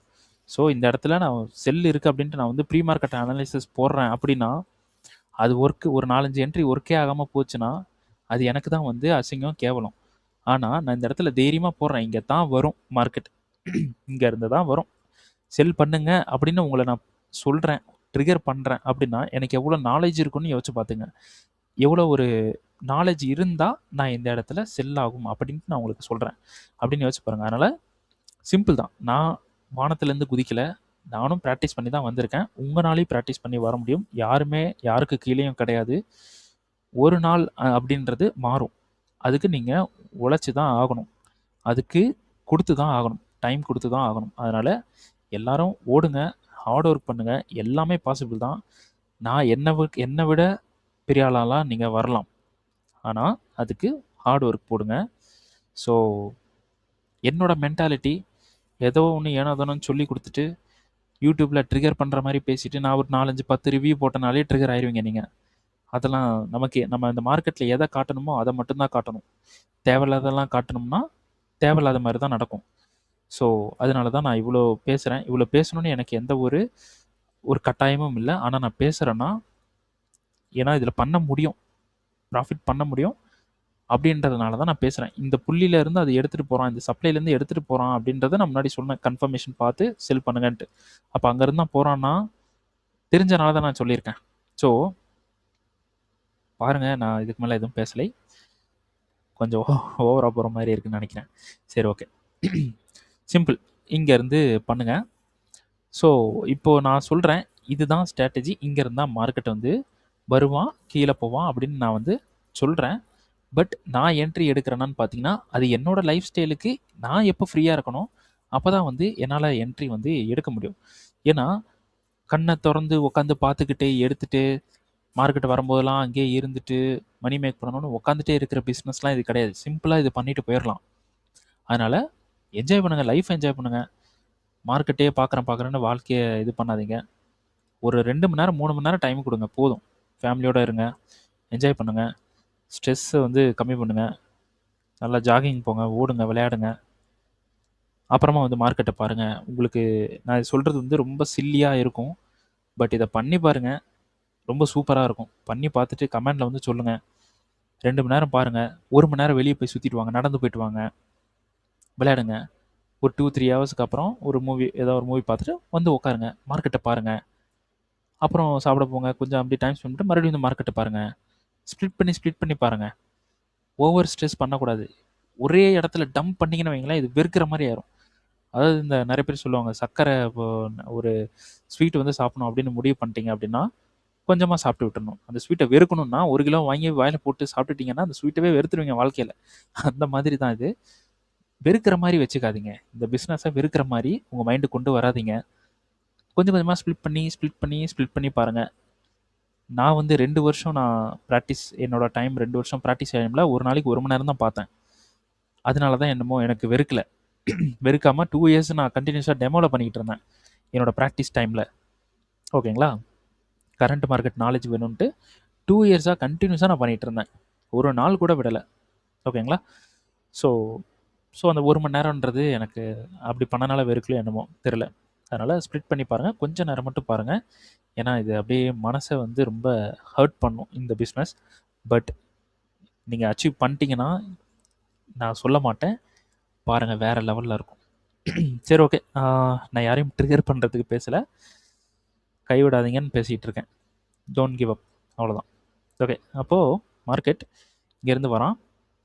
ஸோ இந்த இடத்துல நான் செல் இருக்குது அப்படின்ட்டு நான் வந்து ப்ரீ மார்க்கெட் அனாலிசிஸ் போடுறேன் அப்படின்னா அது ஒர்க்கு ஒரு 4-5 என்ட்ரி ஒர்க்கே ஆகாமல் போச்சுன்னா அது எனக்கு தான் வந்து அசிங்கம், கேவலம். ஆனால் நான் இந்த இடத்துல தைரியமாக போடுறேன், இங்கே தான் வரும் மார்க்கெட், இங்கே இருந்து தான் வரும். செல் பண்ணுங்க அப்படின்னு உங்களை நான் சொல்கிறேன், ட்ரிகர் பண்ணுறேன் அப்படின்னா எனக்கு எவ்வளோ நாலேஜ் இருக்குன்னு யோசிச்சு பார்த்துங்க. எவ்வளோ ஒரு நாலேஜ் இருந்தால் நான் இந்த இடத்துல செல் ஆகும் அப்படின்ட்டு நான் உங்களுக்கு சொல்கிறேன் அப்படின்னு யோசிச்சு பாருங்கள். அதனால் சிம்பிள் தான். நான் வானத்துலேருந்து குதிக்கலை, நானும் ப்ராக்டிஸ் பண்ணி தான் வந்திருக்கேன். உங்களாலையும் ப்ராக்டிஸ் பண்ணி வர முடியும். யாருமே யாருக்கு கீழேயும் கிடையாது. ஒரு நாள் அப்படின்றது மாறும். அதுக்கு நீங்கள் உழைச்சி தான் ஆகணும். அதுக்கு கொடுத்து தான் ஆகணும். டைம் கொடுத்து தான் ஆகணும். அதனால் எல்லாரும் ஓடுங்க, ஹார்ட் ஒர்க் பண்ணுங்கள். எல்லாமே பாசிபிள் தான். நான் என்னை விட பெரிய ஆளாலாம் நீங்கள் வரலாம். ஆனால் அதுக்கு ஹார்ட் ஒர்க் போடுங்க. ஸோ என்னோட மென்டாலிட்டி ஏதோ ஒன்று ஏனோ தானோன்னு சொல்லி கொடுத்துட்டு யூடியூப்பில் ட்ரிகர் பண்ணுற மாதிரி பேசிட்டு நான் ஒரு 4, 5, 10 ரிவ்யூ போட்டனாலே ட்ரிகர் ஆயிடுவீங்க நீங்கள். அதெல்லாம் நம்ம இந்த மார்க்கெட்டில் எதை காட்டணுமோ அதை மட்டும்தான் காட்டணும். தேவையில்லாதெல்லாம் காட்டணும்னா தேவையில்லாத மாதிரி தான் நடக்கும். ஸோ அதனால தான் நான் இவ்வளோ பேசுகிறேன். இவ்வளோ பேசணுன்னு எனக்கு எந்த ஒரு கட்டாயமும் இல்லை. ஆனால் நான் பேசுகிறேன்னா ஏன்னா இதில் பண்ண முடியும், ப்ராஃபிட் பண்ண முடியும் அப்படின்றதுனால தான் நான் பேசுகிறேன். இந்த புள்ளியிலேருந்து அதை எடுத்துகிட்டு போகிறான், இந்த சப்ளைலேருந்து எடுத்துகிட்டு போகிறான் அப்படின்றத நான் முன்னாடி சொன்னேன். கன்ஃபர்மேஷன் பார்த்து செல் பண்ணுங்கன்ட்டு. அப்போ அங்கேருந்து தான் போகிறான்னா தெரிஞ்சனால தான் நான் சொல்லியிருக்கேன். ஸோ பாருங்கள், நான் இதுக்கு மேலே எதுவும் பேசலை. கொஞ்சம் ஓவராக போகிற மாதிரி இருக்குன்னு நினைக்கிறேன். சரி, ஓகே. சிம்பிள். இங்கேருந்து பண்ணுங்கள். ஸோ இப்போது நான் சொல்கிறேன், இதுதான் ஸ்ட்ராட்டஜி. இங்கேருந்து தான் மார்க்கெட் வந்து வருவான், கீழே போவான் அப்படின்னு நான் வந்து சொல்கிறேன். பட் நான் என்ட்ரி எடுக்கிறேன்னான்னு பார்த்தீங்கன்னா, அது என்னோடய லைஃப் ஸ்டைலுக்கு நான் எப்போ ஃப்ரீயாக இருக்கணும் அப்போ தான் வந்து என்னால் என்ட்ரி வந்து எடுக்க முடியும். ஏன்னா கண்ணை திறந்து உட்காந்து பார்த்துக்கிட்டே எடுத்துகிட்டு மார்க்கெட் வரும்போதெல்லாம் அங்கேயே இருந்துட்டு மணி மேக் பண்ணணும்னு உட்காந்துட்டே இருக்கிற பிஸ்னஸ்லாம் இது கிடையாது. சிம்பிளாக இது பண்ணிட்டு போயிடலாம். அதனால் என்ஜாய் பண்ணுங்கள், லைஃப் என்ஜாய் பண்ணுங்கள். மார்க்கெட்டே பார்க்குறேன்னு வாழ்க்கையை இது பண்ணாதீங்க. ஒரு 2 மணி நேரம் 3 மணி நேரம் டைம் கொடுங்க, போதும். ஃபேமிலியோடு இருங்க, என்ஜாய் பண்ணுங்கள், ஸ்ட்ரெஸ்ஸை வந்து கம்மி பண்ணுங்கள், நல்லா ஜாகிங் போங்க, ஓடுங்க, விளையாடுங்க. அப்புறமா வந்து மார்க்கெட்டை பாருங்கள். உங்களுக்கு நான் சொல்கிறது வந்து ரொம்ப சில்லியாக இருக்கும். பட் இதை பண்ணி பாருங்கள், ரொம்ப சூப்பராக இருக்கும். பண்ணி பார்த்துட்டு கமெண்டில் வந்து சொல்லுங்கள். 2 மணி நேரம் பாருங்கள், 1 மணி நேரம் வெளியே போய் சுற்றிட்டு வாங்க, நடந்து போயிட்டு வாங்க, விளையாடுங்க. ஒரு 2-3 ஹவர்ஸ்க்கு அப்புறம் ஏதோ ஒரு மூவி பார்த்துட்டு வந்து உட்காருங்க, மார்க்கெட்டை பாருங்கள். அப்புறம் சாப்பிட போங்க, கொஞ்சம் அப்படி டைம் ஸ்பெண்ட் பண்ணிட்டு மறுபடியும் இந்த மார்க்கெட்டை பாருங்கள். ஸ்ப்ளிட் பண்ணி பாருங்கள். ஓவர் ஸ்ட்ரெஸ் பண்ணக்கூடாது. ஒரே இடத்துல டம்ப் பண்ணிங்கன்னு வைங்களேன், இது வெறுக்கிற மாதிரி ஆயிரும். அதாவது இந்த நிறைய பேர் சொல்லுவாங்க, சர்க்கரை ஒரு ஸ்வீட் வந்து சாப்பிடணும் அப்படின்னு முடிவு பண்ணிட்டீங்க அப்படின்னா கொஞ்சமாக சாப்பிட்டு விட்டுறணும். அந்த ஸ்வீட்டை வெறுக்கணும்னா 1 கிலோ வாங்கி வாயில் போட்டு சாப்பிட்டுட்டீங்கன்னா அந்த ஸ்வீட்டவே வெறுத்துருவீங்க வாழ்க்கையில். அந்த மாதிரி தான் இது. வெறுக்கிற மாதிரி வச்சுக்காதீங்க. இந்த பிஸ்னஸை வெறுக்கிற மாதிரி உங்கள் மைண்டு கொண்டு வராதீங்க. கொஞ்சம் கொஞ்சமாக ஸ்ப்ளிட் பண்ணி பாருங்கள். நான் வந்து 2 வருஷம் என்னோட டைம் 2 வருஷம் ப்ராக்டிஸ் டைமில் ஒரு நாளைக்கு 1 மணி நேரம் தான் பார்த்தேன். அதனால தான் என்னமோ எனக்கு வெறுக்கலை. வெறுக்காமல் 2 இயர்ஸ் நான் கண்டினியூஸாக டெமோவில் பண்ணிக்கிட்டு இருந்தேன் என்னோடய ப்ராக்டிஸ் டைமில். ஓகேங்களா? கரண்ட் மார்க்கெட் நாலேஜ் வேணும்ன்ட்டு 2 இயர்ஸாக கண்டினியூஸாக நான் பண்ணிகிட்டு இருந்தேன். ஒரு நாள் கூட விடலை. ஓகேங்களா? ஸோ அந்த 1 மணி நேரம்ன்றது எனக்கு அப்படி பண்ணனால வெறுக்கலையோ என்னமோ தெரில. அதனால் ஸ்ப்ளிட் பண்ணி பாருங்கள். கொஞ்சம் நேரம் மட்டும் பாருங்கள். ஏன்னா இது அப்படியே மனசை வந்து ரொம்ப ஹர்ட் பண்ணும் இந்த பிஸ்னஸ். பட் நீங்கள் அச்சீவ் பண்ணிட்டீங்கன்னா நான் சொல்ல மாட்டேன், பாருங்கள், வேறு லெவலில் இருக்கும். சரி, ஓகே. நான் யாரையும் ட்ரிகர் பண்ணுறதுக்கு பேசலை, கைவிடாதீங்கன்னு பேசிகிட்டு இருக்கேன். டோன்ட் கிவ் அப், அவ்வளோதான். ஓகே. அப்போது மார்க்கெட் இங்கேருந்து வரான்.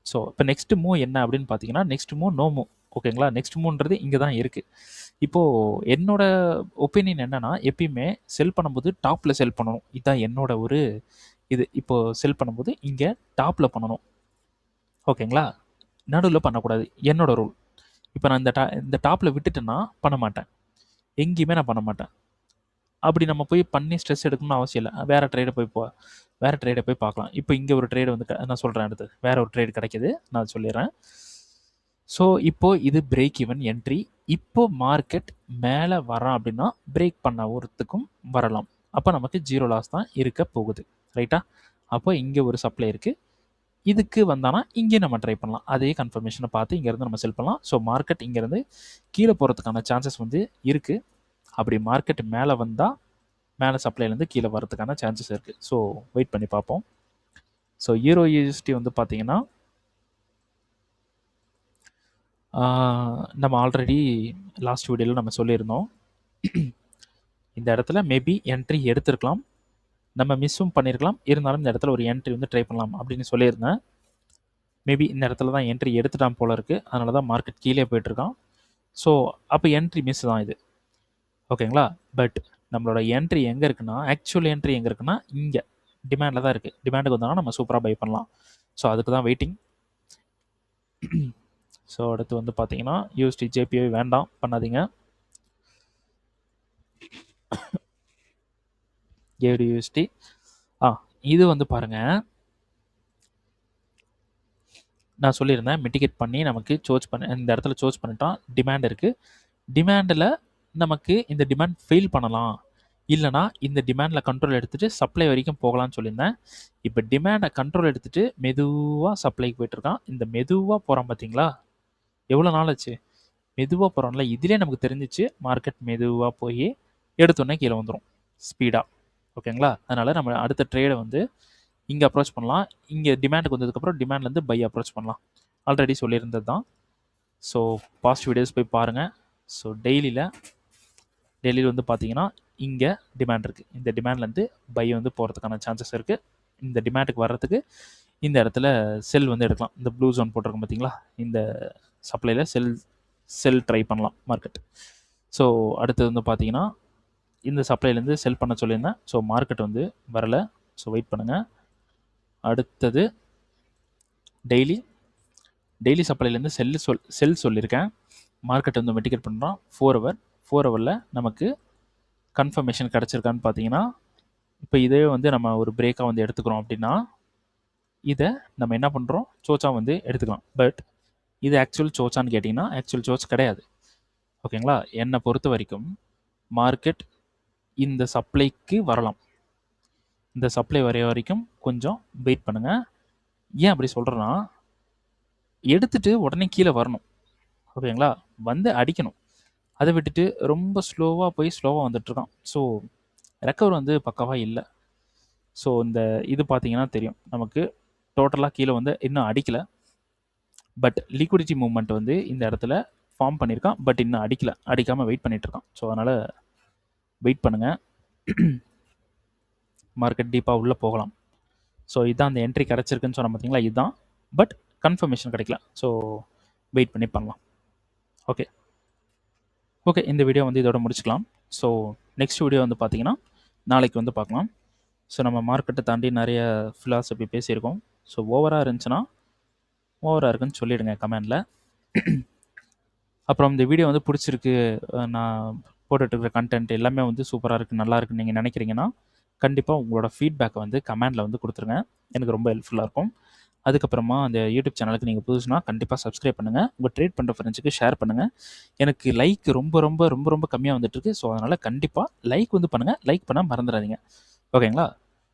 ஸோ இப்போ நெக்ஸ்ட் மூவ் என்ன அப்படின்னு பார்த்தீங்கன்னா, நெக்ஸ்ட் மூவ் நோ மூவ். ஓகேங்களா? நெக்ஸ்ட் மூவ்ன்றது இங்கே தான் இருக்குது. இப்போது என்னோட ஒப்பீனியன் என்னென்னா, எப்பயுமே செல் பண்ணும்போது டாப்பில் செல் பண்ணணும். இதுதான் என்னோட ஒரு இது. இப்போது செல் பண்ணும்போது இங்கே டாப்பில் பண்ணணும். ஓகேங்களா? நடுவில் பண்ணக்கூடாது, என்னோட ரூல். இப்போ நான் இந்த டாப்பில் விட்டுட்டேன்னா பண்ண மாட்டேன், எங்கேயுமே நான் பண்ண மாட்டேன். அப்படி நம்ம போய் பண்ணி ஸ்ட்ரெஸ் எடுக்கணும்னு அவசியம் இல்லை. வேறு ட்ரேடை போய் பார்க்கலாம். இப்போ இங்கே ஒரு ட்ரேடு வந்து நான் சொல்கிறேன், அடுத்து வேறு ஒரு ட்ரேடு கிடைக்கிது, நான் சொல்லிடுறேன். ஸோ இப்போது இது பிரேக் ஈவன் என்ட்ரி. இப்போது மார்க்கெட் மேலே வரான் அப்படின்னா பிரேக் பண்ண ஒருத்துக்கும் வரலாம். அப்போ நமக்கு 0 லாஸ் தான் இருக்க போகுது. ரைட்டா? அப்போ இங்கே ஒரு சப்ளை இருக்குது, இதுக்கு வந்தானா இங்கே நம்ம ட்ரை பண்ணலாம். அதே கன்ஃபர்மேஷனை பார்த்து இங்கேருந்து நம்ம செல் பண்ணலாம். ஸோ மார்க்கெட் இங்கேருந்து கீழே போகிறதுக்கான சான்சஸ் வந்து இருக்குது. அப்படி மார்க்கெட் மேலே வந்தால் மேலே சப்ளைலேருந்து கீழே வரதுக்கான சான்சஸ் இருக்குது. ஸோ வெயிட் பண்ணி பார்ப்போம். ஸோ யூரோ யூஎஸ்டி வந்து பார்த்திங்கன்னா நம்ம ஆல்ரெடி லாஸ்ட் வீடியோவில் நம்ம சொல்லியிருந்தோம். இந்த இடத்துல மேபி என்ட்ரி எடுத்திருக்கலாம், நம்ம மிஸ்ஸும் பண்ணியிருக்கலாம். இருந்தாலும் இந்த இடத்துல ஒரு என்ட்ரி வந்து ட்ரை பண்ணலாம் அப்படின்னு சொல்லியிருந்தேன். மேபி இந்த இடத்துல தான் என்ட்ரி எடுத்துட்டான் போல இருக்குது. அதனால தான் மார்க்கெட் கீழே போயிட்டுருக்கான். ஸோ அப்போ என்ட்ரி மிஸ் தான் இது. ஓகேங்களா? பட் நம்மளோட என்ட்ரி எங்கே இருக்குன்னா, ஆக்சுவல் என்ட்ரி எங்கே இருக்குன்னா இங்கே டிமாண்டில் தான் இருக்குது. டிமாண்டுக்கு வந்தாலும் நம்ம சூப்பராக பை பண்ணலாம். ஸோ அதுக்கு தான் வெயிட்டிங். ஸோ அடுத்து வந்து பார்த்தீங்கன்னா யூஎஸ்டி ஜேபிஐ வேண்டாம், பண்ணாதீங்க. ஏடியூஎஸ்டி இது வந்து பாருங்கள், நான் சொல்லியிருந்தேன் மிட்டிகேட் பண்ணி நமக்கு சோர்ஸ் பண்ண இந்த இடத்துல சோர்ஸ் பண்ணிட்டோம். டிமாண்ட் இருக்குது. டிமாண்டில் நமக்கு இந்த டிமாண்ட் ஃபெயில் பண்ணலாம், இல்லைனா இந்த டிமாண்டில் கண்ட்ரோல் எடுத்துகிட்டு சப்ளை வரைக்கும் போகலான்னு சொல்லியிருந்தேன். இப்போ டிமாண்டை கண்ட்ரோல் எடுத்துகிட்டு மெதுவாக சப்ளைக்கு போயிட்டுருக்கான். இந்த மெதுவாக போகிறான் பார்த்தீங்களா, எவ்வளோ நாள் ஆச்சு மெதுவாக போகிறோம்ல. இதிலே நமக்கு தெரிஞ்சிச்சு மார்க்கெட் மெதுவாக போய் எடுத்தோடனே கீழே வந்துடும் ஸ்பீடாக. ஓகேங்களா? அதனால் நம்ம அடுத்த ட்ரேடை வந்து இங்கே அப்ரோச் பண்ணலாம். இங்கே டிமாண்டுக்கு வந்ததுக்கப்புறம் டிமாண்ட்லேருந்து பை அப்ரோச் பண்ணலாம். ஆல்ரெடி சொல்லியிருந்தது தான். ஸோ பாஸ்ட் வீடியோஸ் போய் பாருங்கள். ஸோ டெய்லியில் வந்து பார்த்தீங்கன்னா இங்கே டிமாண்ட் இருக்குது. இந்த டிமாண்ட்லேருந்து பை வந்து போகிறதுக்கான சான்சஸ் இருக்குது. இந்த டிமாண்டுக்கு வர்றதுக்கு இந்த இடத்துல செல் வந்து எடுக்கலாம். இந்த ப்ளூ ஜோன் போட்டிருக்கோம் பார்த்தீங்களா, இந்த சப்ளையில் செல் ட்ரை பண்ணலாம் மார்க்கெட். ஸோ அடுத்தது வந்து பார்த்தீங்கன்னா இந்த சப்ளைலேருந்து செல் பண்ண சொல்லியிருந்தேன். ஸோ மார்க்கெட் வந்து வரலை. ஸோ வெயிட் பண்ணுங்கள். அடுத்தது டெய்லி சப்ளைலேருந்து செல் சொல்லியிருக்கேன். மார்க்கெட் வந்து மிட்டிகேட் பண்ணுறோம். 4 ஹவரில் நமக்கு கன்ஃபர்மேஷன் கிடச்சிருக்கான்னு பார்த்தீங்கன்னா, இப்போ இதே வந்து நம்ம ஒரு பிரேக்காக வந்து எடுத்துக்கிறோம் அப்படின்னா இதை நம்ம என்ன பண்ணுறோம், சோச்சா வந்து எடுத்துக்கலாம். பட் இது ஆக்சுவல் சோச்சான்னு கேட்டிங்கன்னா ஆக்சுவல் சோச் கிடையாது. ஓகேங்களா? என்னை பொறுத்த வரைக்கும் மார்க்கெட் இந்த சப்ளைக்கு வரலாம். இந்த சப்ளை வரைய வரைக்கும் கொஞ்சம் வெயிட் பண்ணுங்கள். ஏன் அப்படி சொல்கிறேன்னா, எடுத்துகிட்டு உடனே கீழே வரணும். ஓகேங்களா? வந்து அடிக்கணும். அதை விட்டுட்டு ரொம்ப ஸ்லோவாக போய் ஸ்லோவாக வந்துட்டுருக்கான். ஸோ ரெக்கவர் வந்து பக்காவாக இல்லை. ஸோ இந்த இது பார்த்தீங்கன்னா தெரியும் நமக்கு டோட்டலாக கீழே வந்து இன்னும் அடிக்கலை. பட் லிக்விடிட்டி மூவ்மெண்ட் வந்து இந்த இடத்துல ஃபார்ம் பண்ணியிருக்கான். பட் இன்னும் அடிக்காமல் வெயிட் பண்ணிகிட்ருக்கான். ஸோ அதனால் வெயிட் பண்ணுங்கள். மார்க்கெட் டீப்பாக உள்ளே போகலாம். ஸோ இதுதான் அந்த என்ட்ரி கிடச்சிருக்குன்னு சொன்ன பார்த்தீங்களா, இதுதான். பட் கன்ஃபர்மேஷன் கிடைக்கல. ஸோ வெயிட் பண்ணி பண்ணலாம். ஓகே, இந்த வீடியோ வந்து இதோட முடிச்சுக்கலாம். ஸோ நெக்ஸ்ட் வீடியோ வந்து பார்த்தீங்கன்னா நாளைக்கு வந்து பார்க்கலாம். ஸோ நம்ம மார்க்கெட்டை தாண்டி நிறைய ஃபிலாசபி பேசியிருக்கோம். ஸோ ஓவராக இருந்துச்சுன்னா ஓவராக இருக்குன்னு சொல்லிவிடுங்க கமெண்டில். அப்புறம் இந்த வீடியோ வந்து பிடிச்சிருக்கு, நான் போட்டுட்ருக்கிற கண்டென்ட் எல்லாமே வந்து சூப்பராக இருக்குது, நல்லா இருக்குன்னு நீங்கள் நினைக்கிறீங்கன்னா கண்டிப்பாக உங்களோட ஃபீட்பேக்கை வந்து கமெண்டில் வந்து கொடுத்துருங்க. எனக்கு ரொம்ப ஹெல்ப்ஃபுல்லாக இருக்கும். அதுக்கப்புறமா அந்த யூடியூப் சேனலுக்கு நீங்கள் புதுசுனா கண்டிப்பாக சப்ஸ்கிரைப் பண்ணுங்கள். உங்கள் ட்ரேட் பண்ணுற ஃப்ரெண்ட்ஸுக்கு ஷேர் பண்ணுங்கள். எனக்கு லைக் ரொம்ப ரொம்ப ரொம்ப ரொம்ப கம்மியாக வந்துட்டுருக்கு. ஸோ அதனால் கண்டிப்பாக லைக் வந்து பண்ணுங்கள். லைக் பண்ண மறந்துடாதீங்க. ஓகேங்களா?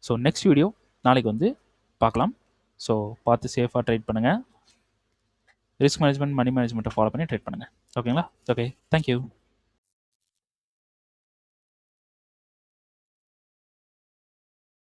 ஸோ நெக்ஸ்ட் வீடியோ நாளைக்கு வந்து பார்க்கலாம். ஸோ பார்த்து சேஃபாக ட்ரேட் பண்ணுங்கள். ரிஸ்க் மேனேஜ்மெண்ட், மணி மேனேஜ்மெண்ட்டை ஃபாலோ பண்ணி ட்ரேட் பண்ணுங்கள். ஓகேங்களா? Okay, thank you.